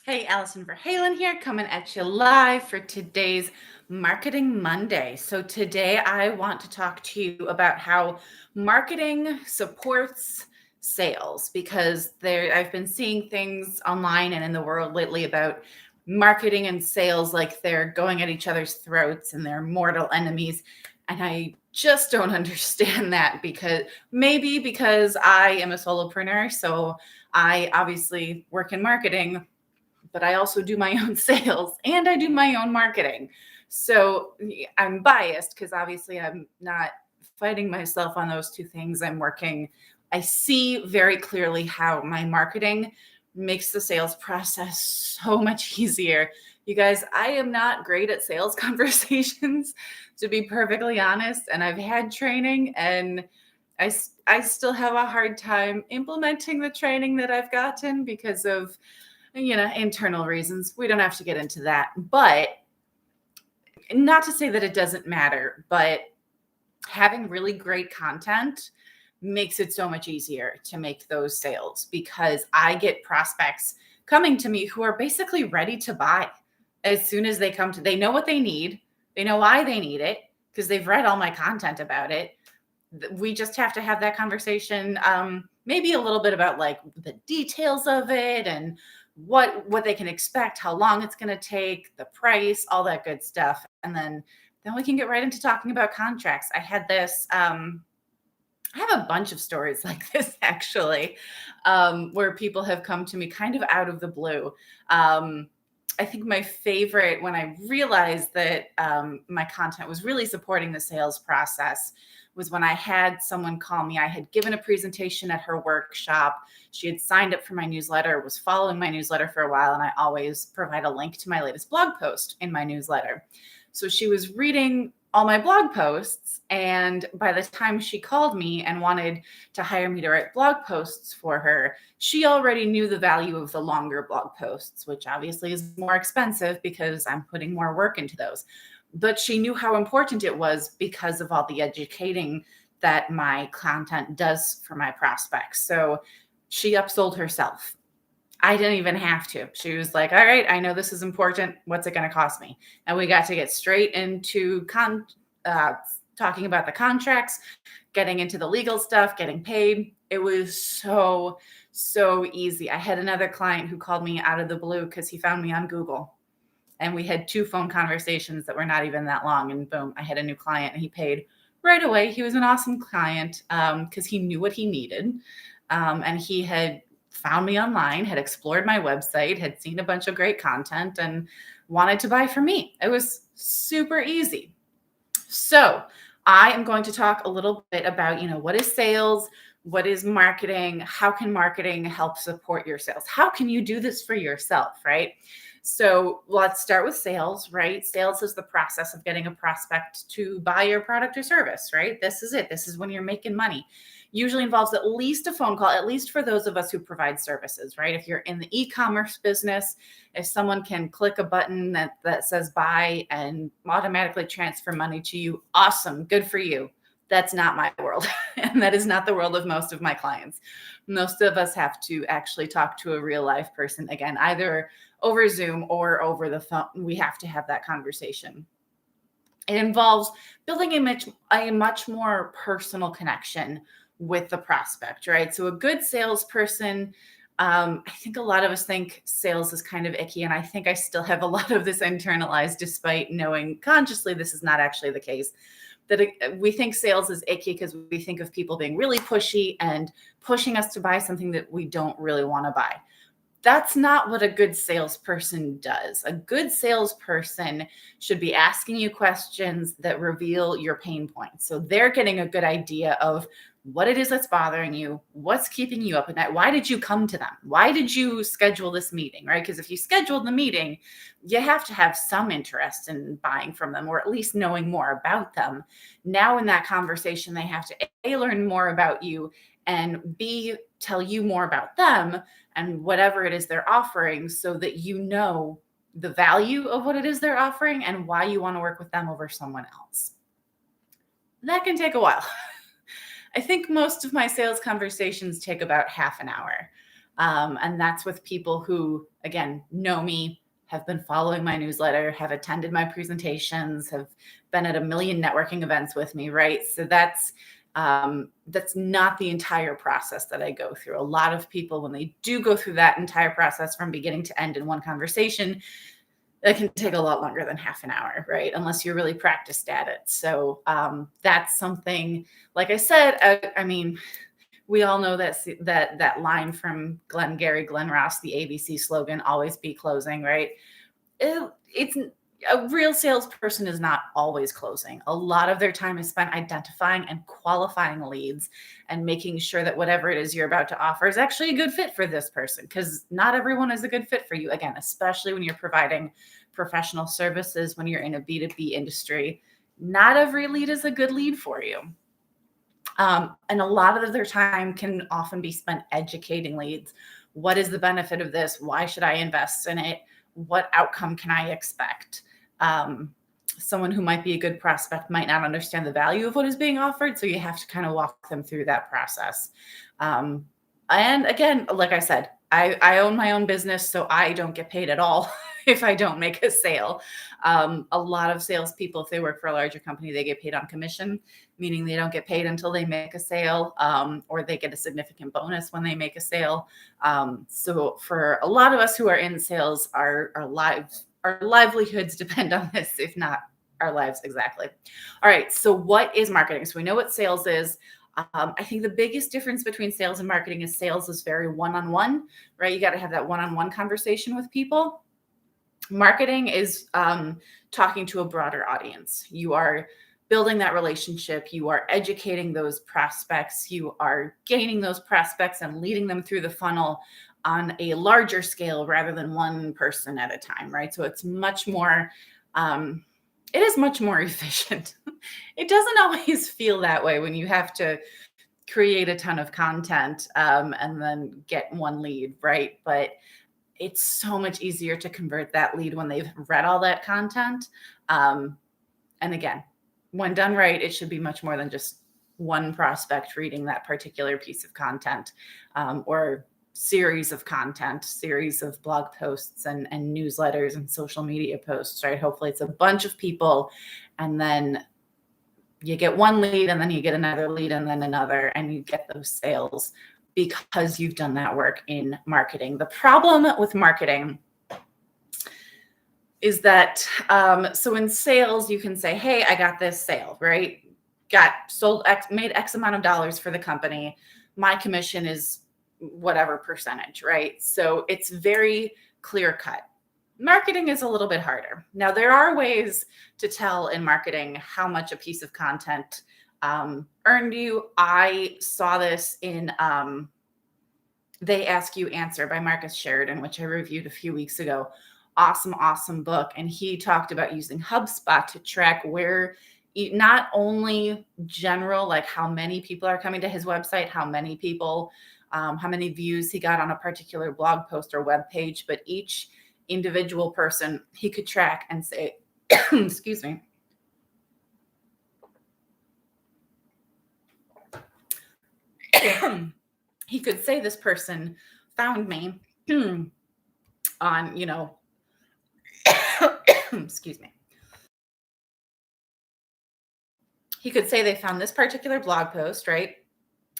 Hey, Allison Verhalen here, coming at you live for today's Marketing Monday. So today I want to talk to you about how marketing supports sales because I've been seeing things online and in the world lately about marketing and sales like they're going at each other's throats and they're mortal enemies. And I just don't understand that because I am a solopreneur. So I obviously work in marketing, but I also do my own sales and I do my own marketing. So I'm biased because obviously I'm not fighting myself on those two things. I see very clearly how my marketing makes the sales process so much easier. You guys, I am not great at sales conversations, to be perfectly honest. And I've had training and I still have a hard time implementing the training that I've gotten because of internal reasons. We don't have to get into that. But not to say that it doesn't matter, but having really great content makes it so much easier to make those sales because I get prospects coming to me who are basically ready to buy as soon as they know what they need. They know why they need it because they've read all my content about it. We just have to have that conversation, maybe a little bit about like the details of it and what they can expect, how long it's going to take, the price, all that good stuff. And then we can get right into talking about contracts. I had this I have a bunch of stories like this actually, where people have come to me kind of out of the blue. I think my favorite, when I realized that my content was really supporting the sales process, was when I had someone call me. I had given a presentation at her workshop. She had signed up for my newsletter, was following my newsletter for a while, and I always provide a link to my latest blog post in my newsletter. So she was reading all my blog posts, and by the time she called me and wanted to hire me to write blog posts for her, she already knew the value of the longer blog posts, which obviously is more expensive because I'm putting more work into those. But she knew how important it was because of all the educating that my content does for my prospects. So she upsold herself. I didn't even have to. She was like, all right, I know this is important. What's it going to cost me? And we got to get straight into talking about the contracts, getting into the legal stuff, getting paid. It was so easy. I had another client who called me out of the blue because he found me on Google. And we had 2 phone conversations that were not even that long. And boom, I had a new client and he paid right away. He was an awesome client because he knew what he needed. And he had found me online, had explored my website, had seen a bunch of great content and wanted to buy from me. It was super easy. So I am going to talk a little bit about, what is sales? What is marketing? How can marketing help support your sales? How can you do this for yourself, right? So let's start with sales, right? Sales is the process of getting a prospect to buy your product or service, right? This is it. This is when you're making money. Usually involves at least a phone call, at least for those of us who provide services, right? If you're in the e-commerce business, if someone can click a button that says buy and automatically transfer money to you, awesome, good for you. That's not my world. And that is not the world of most of my clients. Most of us have to actually talk to a real life person, again, either over Zoom or over the phone. We have to have that conversation. It involves building a much more personal connection with the prospect, right? So a good salesperson, I think a lot of us think sales is kind of icky, and I think I still have a lot of this internalized despite knowing consciously this is not actually the case. We think sales is icky because we think of people being really pushy and pushing us to buy something that we don't really want to buy. That's not what a good salesperson does. A good salesperson should be asking you questions that reveal your pain points. So they're getting a good idea of what it is that's bothering you, what's keeping you up at night. Why did you come to them? Why did you schedule this meeting, right? Because if you scheduled the meeting, you have to have some interest in buying from them or at least knowing more about them. Now in that conversation, they have to A, learn more about you, and B, tell you more about them and whatever it is they're offering so that you know the value of what it is they're offering and why you want to work with them over someone else. That can take a while. I think most of my sales conversations take about half an hour. And that's with people who, again, know me, have been following my newsletter, have attended my presentations, have been at a million networking events with me, right? So that's not the entire process that I go through. A lot of people, when they do go through that entire process from beginning to end in one conversation, it can take a lot longer than half an hour, right? Unless you're really practiced at it. So that's something, like I said, I mean, we all know that line from Glenn Ross, the ABC slogan, always be closing, right? It's a real salesperson is not always closing. A lot of their time is spent identifying and qualifying leads and making sure that whatever it is you're about to offer is actually a good fit for this person, because not everyone is a good fit for you. Again, especially when you're providing professional services, when you're in a B2B industry, not every lead is a good lead for you. And a lot of their time can often be spent educating leads. What is the benefit of this? Why should I invest in it? What outcome can I expect? Someone who might be a good prospect might not understand the value of what is being offered. So you have to kind of walk them through that process. And again, like I said, I own my own business, so I don't get paid at all if I don't make a sale. A lot of salespeople, if they work for a larger company, they get paid on commission, meaning they don't get paid until they make a sale, or they get a significant bonus when they make a sale. So for a lot of us who are in sales, our livelihoods depend on this, if not our lives exactly. All right, so what is marketing? So we know what sales is. I think the biggest difference between sales and marketing is sales is very one-on-one, right? You got to have that one-on-one conversation with people. Marketing is talking to a broader audience. You are building that relationship. You are educating those prospects. You are gaining those prospects and leading them through the funnel on a larger scale rather than one person at a time, right? So it's much more, it is much more efficient. It doesn't always feel that way when you have to create a ton of content and then get one lead, right? But it's so much easier to convert that lead when they've read all that content. And again, when done right, it should be much more than just one prospect reading that particular piece of content, or series of content, series of blog posts and newsletters and social media posts, right? Hopefully it's a bunch of people, and then you get one lead, and then you get another lead, and then another, and you get those sales because you've done that work in marketing. The problem with marketing is that, so in sales, you can say, hey, I got this sale, right? Made X amount of dollars for the company. My commission is whatever percentage, right? So it's very clear cut. Marketing is a little bit harder. Now, there are ways to tell in marketing how much a piece of content earned you. I saw this in They Ask You Answer by Marcus Sheridan, which I reviewed a few weeks ago. Awesome book. And he talked about using HubSpot to track where not only general, like how many people are coming to his website, how many people, how many views he got on a particular blog post or web page, but each individual person he could track and say, excuse me. He could say this person found me on, excuse me. He could say they found this particular blog post, right?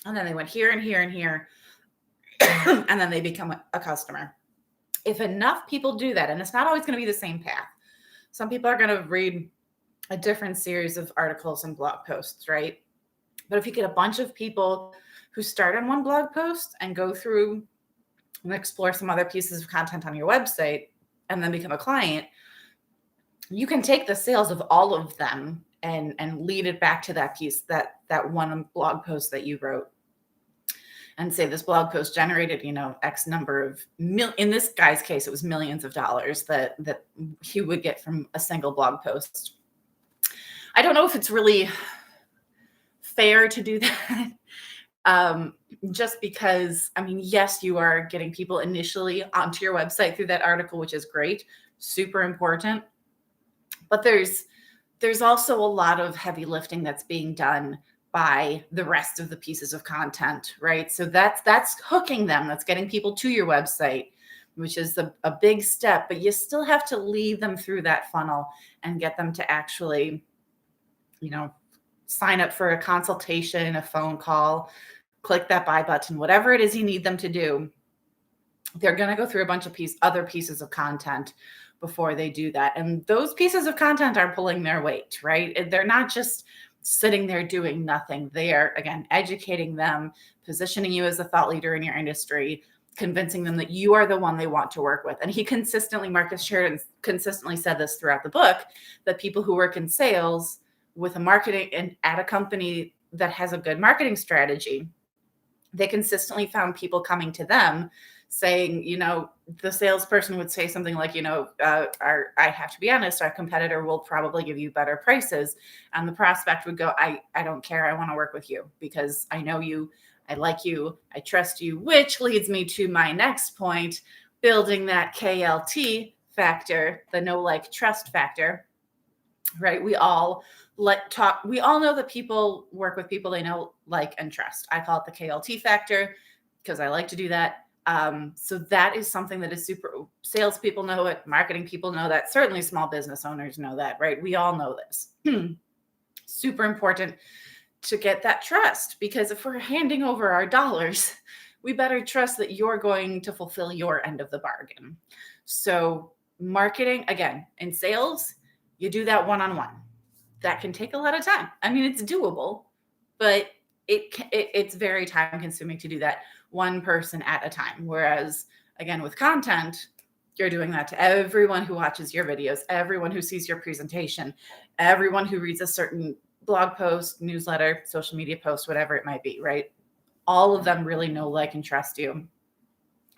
And then they went here and here and here, and then they become a customer. If enough people do that, and it's not always going to be the same path. Some people are going to read a different series of articles and blog posts, right? But if you get a bunch of people who start on one blog post and go through and explore some other pieces of content on your website and then become a client, you can take the sales of all of them and lead it back to that piece, that one blog post that you wrote, and say this blog post generated, X number of in this guy's case, it was millions of dollars that he would get from a single blog post. I don't know if it's really fair to do that. Just because, yes, you are getting people initially onto your website through that article, which is great, super important. But there's also a lot of heavy lifting that's being done by the rest of the pieces of content, right? So that's hooking them. That's getting people to your website, which is a big step, but you still have to lead them through that funnel and get them to actually, sign up for a consultation, a phone call, click that buy button, whatever it is you need them to do. They're going to go through a bunch of other pieces of content before they do that. And those pieces of content are pulling their weight, right? They're not just sitting there doing nothing. They are, again, educating them, positioning you as a thought leader in your industry, convincing them that you are the one they want to work with. And he consistently, Marcus Sheridan consistently said this throughout the book, that people who work in sales with a marketing and at a company that has a good marketing strategy, they consistently found people coming to them saying, the salesperson would say something like, I have to be honest, our competitor will probably give you better prices. And the prospect would go, I don't care. I want to work with you because I know you, I like you, I trust you, which leads me to my next point, building that KLT factor, the know, like, trust factor, right? We all know that people work with people they know, like, and trust. I call it the KLT factor because I like to do that. So that is something that is super, salespeople know it, marketing people know that, certainly small business owners know that, right? We all know this. Super important to get that trust, because if we're handing over our dollars, we better trust that you're going to fulfill your end of the bargain. So marketing, again, in sales, you do that one-on-one. That can take a lot of time. I mean, it's doable, but it's very time consuming to do that one person at a time. Whereas, again, with content, you're doing that to everyone who watches your videos, everyone who sees your presentation, everyone who reads a certain blog post, newsletter, social media post, whatever it might be, right? All of them really know, like, and trust you.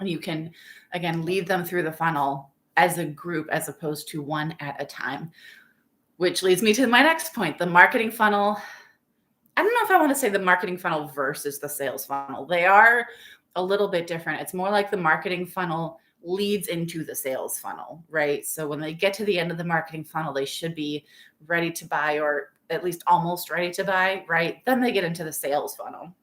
And you can, again, lead them through the funnel as a group as opposed to one at a time, which leads me to my next point, the marketing funnel. I don't know if I want to say the marketing funnel versus the sales funnel. They are a little bit different. It's more like the marketing funnel leads into the sales funnel, right? So when they get to the end of the marketing funnel, they should be ready to buy, or at least almost ready to buy, right? Then they get into the sales funnel,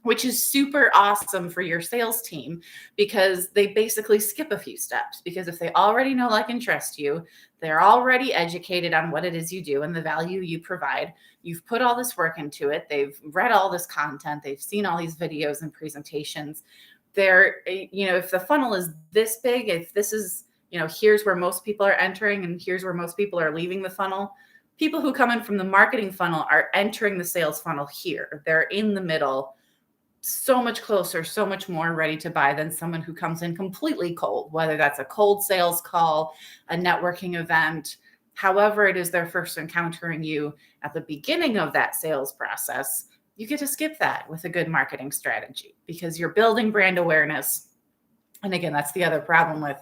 which is super awesome for your sales team because they basically skip a few steps. Because if they already know, like, and trust you, they're already educated on what it is you do and the value you provide. You've put all this work into it. They've read all this content. They've seen all these videos and presentations. They're, if the funnel is this big, if this is, here's where most people are entering and here's where most people are leaving the funnel, people who come in from the marketing funnel are entering the sales funnel here. They're in the middle, so much closer, so much more ready to buy than someone who comes in completely cold, whether that's a cold sales call, a networking event, however it is they're first encountering you at the beginning of that sales process. You get to skip that with a good marketing strategy because you're building brand awareness. And again, that's the other problem with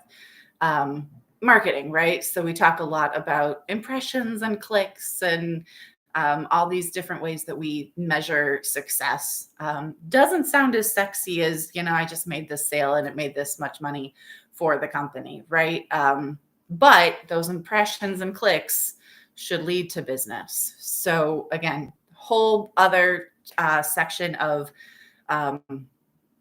marketing, right? So we talk a lot about impressions and clicks and all these different ways that we measure success. Doesn't sound as sexy as, I just made this sale and it made this much money for the company, right? But those impressions and clicks should lead to business. So again, whole other section of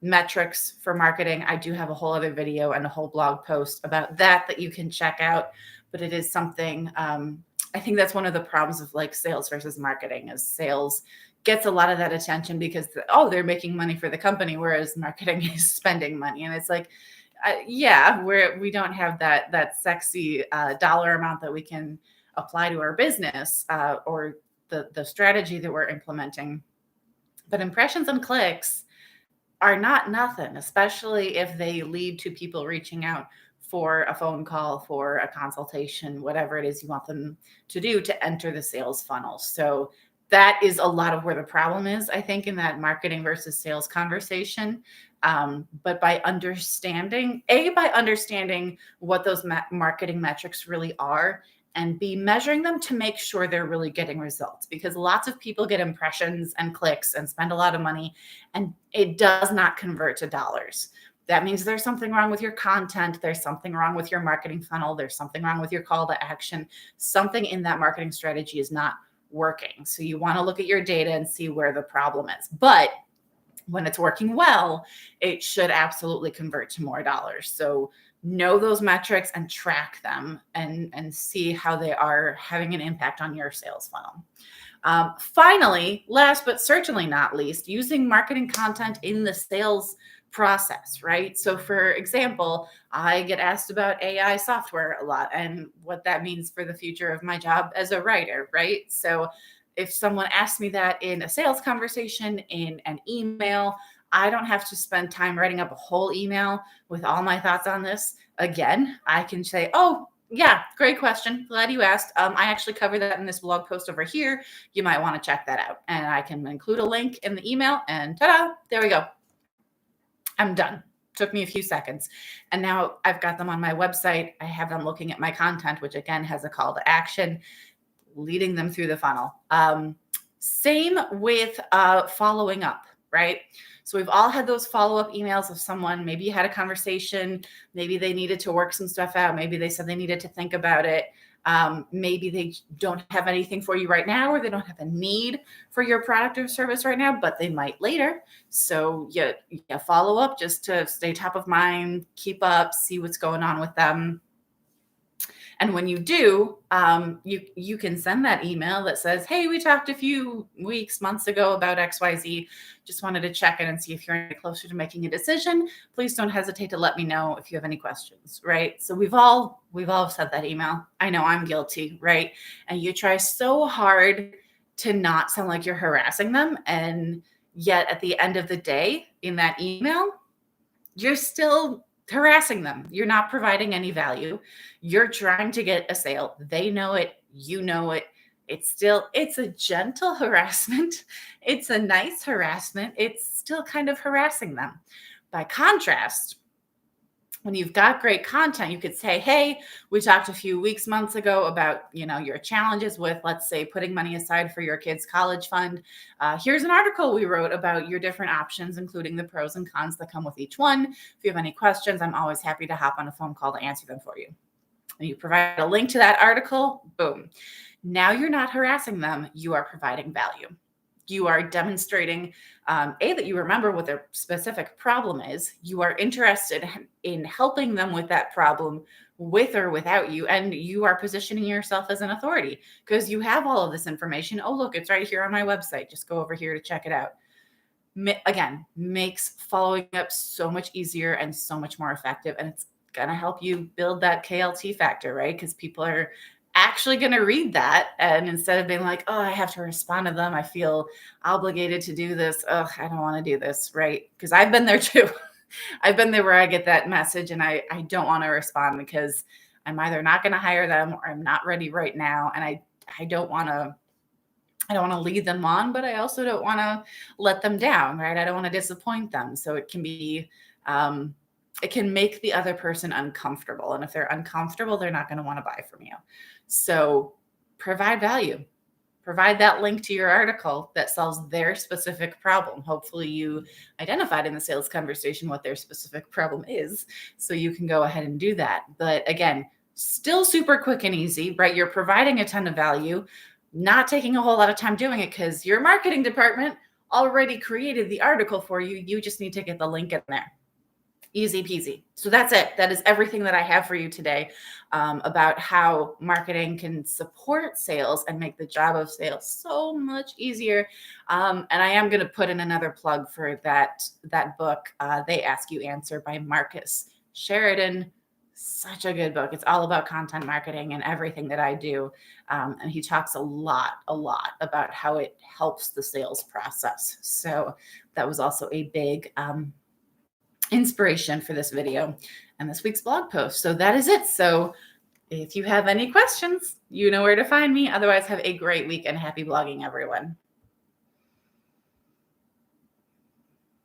metrics for marketing. I do have a whole other video and a whole blog post about that you can check out, but it is something, I think that's one of the problems of, like, sales versus marketing is sales gets a lot of that attention because, they're making money for the company, whereas marketing is spending money. And it's like, we don't have that sexy dollar amount that we can apply to our business or the strategy that we're implementing. But impressions and clicks are not nothing, especially if they lead to people reaching out for a phone call, for a consultation, whatever it is you want them to do to enter the sales funnel. So that is a lot of where the problem is, I think, in that marketing versus sales conversation. But by understanding what those marketing metrics really are, and B, measuring them to make sure they're really getting results, because lots of people get impressions and clicks and spend a lot of money and it does not convert to dollars. That means there's something wrong with your content. There's something wrong with your marketing funnel. There's something wrong with your call to action. Something in that marketing strategy is not working. So you want to look at your data and see where the problem is. But when it's working well, it should absolutely convert to more dollars. So know those metrics and track them and see how they are having an impact on your sales funnel. Finally, last but certainly not least, using marketing content in the sales process, right? So for example, I get asked about AI software a lot and what that means for the future of my job as a writer, right? So if someone asks me that in a sales conversation, in an email, I don't have to spend time writing up a whole email with all my thoughts on this. Again, I can say, oh, yeah, great question. Glad you asked. I actually covered that in this blog post over here. You might want to check that out. And I can include a link in the email and ta-da, there we go. I'm done. Took me a few seconds. And now I've got them on my website. I have them looking at my content, which again has a call to action, leading them through the funnel. Same with following up, right? So we've all had those follow-up emails of someone, maybe you had a conversation, maybe they needed to work some stuff out, maybe they said they needed to think about it. Maybe they don't have anything for you right now, or they don't have a need for your product or service right now, but they might later. So you follow up just to stay top of mind, keep up, see what's going on with them. And when you do, you can send that email that says, hey, we talked a few weeks, months ago about XYZ. Just wanted to check in and see if you're any closer to making a decision. Please don't hesitate to let me know if you have any questions, right? So we've all sent that email. I know I'm guilty, right? And you try so hard to not sound like you're harassing them. And yet at the end of the day, in that email, you're still harassing them. You're not providing any value. You're trying to get a sale. They know it. You know it. It's a gentle harassment. It's a nice harassment. It's still kind of harassing them. By contrast, when you've got great content, you could say, hey, we talked a few weeks, months ago about, your challenges with, let's say, putting money aside for your kids' college fund. Here's an article we wrote about your different options, including the pros and cons that come with each one. If you have any questions, I'm always happy to hop on a phone call to answer them for you. And you provide a link to that article, boom. Now you're not harassing them. You are providing value. You are demonstrating, that you remember what their specific problem is. You are interested in helping them with that problem with or without you. And you are positioning yourself as an authority because you have all of this information. Oh, look, it's right here on my website. Just go over here to check it out. Again, makes following up so much easier and so much more effective. And it's going to help you build that KLT factor, right? Because people are actually going to read that. And instead of being like, oh, I have to respond to them, I feel obligated to do this. Oh, I don't want to do this, right? Because I've been there too. I've been there where I get that message and I don't want to respond because I'm either not going to hire them or I'm not ready right now. And I don't want to lead them on, but I also don't want to let them down, right? I don't want to disappoint them. So it can be, it can make the other person uncomfortable. And if they're uncomfortable, they're not going to want to buy from you. So provide value. Provide that link to your article that solves their specific problem. Hopefully you identified in the sales conversation what their specific problem is, so you can go ahead and do that. But again, still super quick and easy, right? You're providing a ton of value, not taking a whole lot of time doing it because your marketing department already created the article for you. You just need to get the link in there. Easy peasy. So that's it. That is everything that I have for you today about how marketing can support sales and make the job of sales so much easier. And I am going to put in another plug for that book, They Ask You Answer by Marcus Sheridan. Such a good book. It's all about content marketing and everything that I do. And he talks a lot about how it helps the sales process. So that was also a big inspiration for this video and this week's blog post. So that is it. So if you have any questions, you know where to find me. Otherwise, have a great week and happy blogging, everyone.